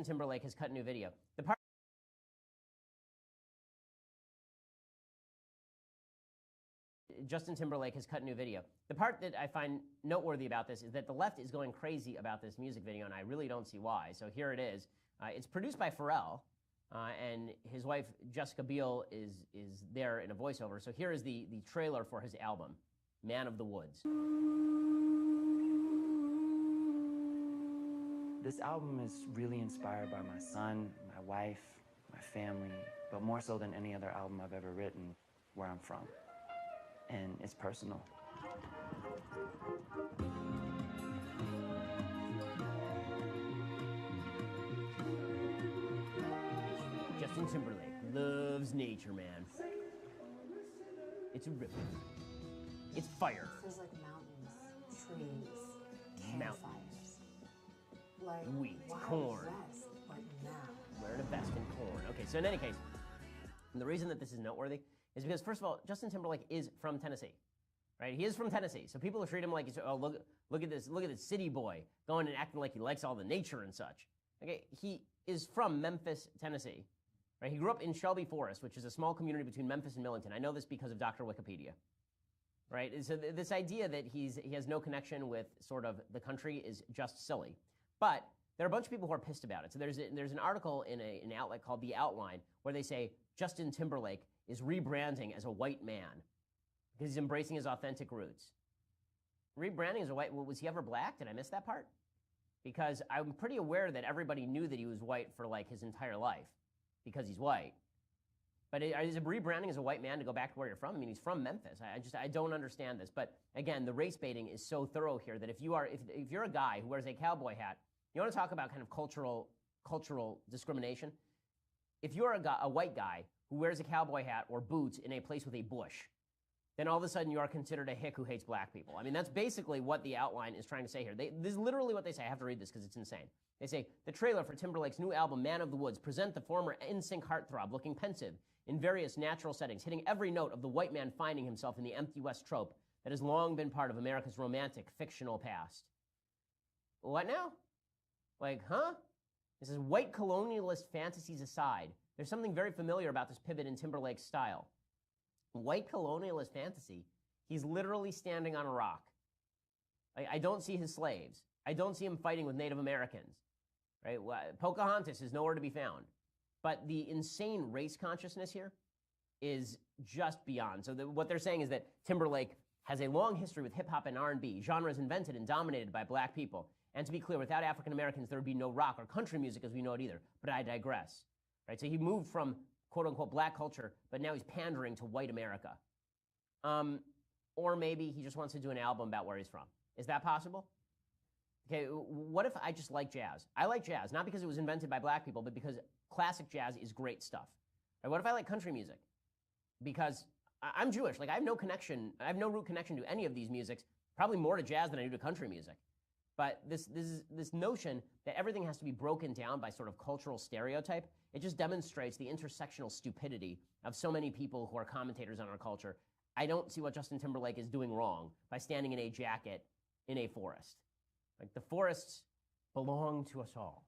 Timberlake has cut a new video. The part Justin Timberlake has cut a new video. The part that I find noteworthy about this is that the left is going crazy about this music video, and I really don't see why. So here it is. It's produced by Pharrell, and his wife Jessica Biel is there in a voiceover. So here is the trailer for his album, Man of the Woods. This album is really inspired by my son, my wife, my family, but more so than any other album I've ever written, where I'm from. And it's personal. Justin Timberlake loves nature, man. It's a river. It's fire. There's like mountains, trees, campfires. Like wheat, corn. Vest, like now. Wearing a vest and corn. Okay, so in any case, the reason that this is noteworthy is because, first of all, Justin Timberlake is from Tennessee, right? He is from Tennessee, so people treat him like he's, oh, look at this city boy going and acting like he likes all the nature and such. Okay, he is from Memphis, Tennessee, right? He grew up in Shelby Forest, which is a small community between Memphis and Millington. I know this because of Dr. Wikipedia, right? So this idea that he has no connection with sort of the country is just silly. But there are a bunch of people who are pissed about it. So there's an article in an outlet called The Outline where they say Justin Timberlake is rebranding as a white man because he's embracing his authentic roots. Rebranding as a white, was he ever black? Did I miss that part? Because I'm pretty aware that everybody knew that he was white for like his entire life because he's white. But is it rebranding as a white man to go back to where you're from? I mean, he's from Memphis. I don't understand this. But again, the race baiting is so thorough here that if you're a guy who wears a cowboy hat, you want to talk about kind of cultural discrimination? If you're a white guy who wears a cowboy hat or boots in a place with a bush, then all of a sudden you are considered a hick who hates black people. I mean, that's basically what The Outline is trying to say here. This is literally what they say. I have to read this because it's insane. They say, the trailer for Timberlake's new album, Man of the Woods, present the former NSYNC heartthrob looking pensive in various natural settings, hitting every note of the white man finding himself in the empty West trope that has long been part of America's romantic, fictional past. What now? Like, huh? This is white colonialist fantasies aside. There's something very familiar about this pivot in Timberlake's style. White colonialist fantasy, he's literally standing on a rock. I don't see his slaves. I don't see him fighting with Native Americans. Right? Pocahontas is nowhere to be found. But the insane race consciousness here is just beyond. So what they're saying is that Timberlake has a long history with hip-hop and R&B, genres invented and dominated by black people. And to be clear, without African Americans, there would be no rock or country music as we know it either. But I digress. Right? So he moved from quote-unquote black culture, but now he's pandering to white America. Or maybe he just wants to do an album about where he's from. Is that possible? Okay, what if I just like jazz? I like jazz, not because it was invented by black people, but because classic jazz is great stuff. Right? What if I like country music? Because I'm Jewish. Like, I have no connection, I have no root connection to any of these musics, probably more to jazz than I do to country music. But this notion that everything has to be broken down by sort of cultural stereotype, it just demonstrates the intersectional stupidity of so many people who are commentators on our culture. I don't see what Justin Timberlake is doing wrong by standing in a jacket in a forest. Like, the forests belong to us all.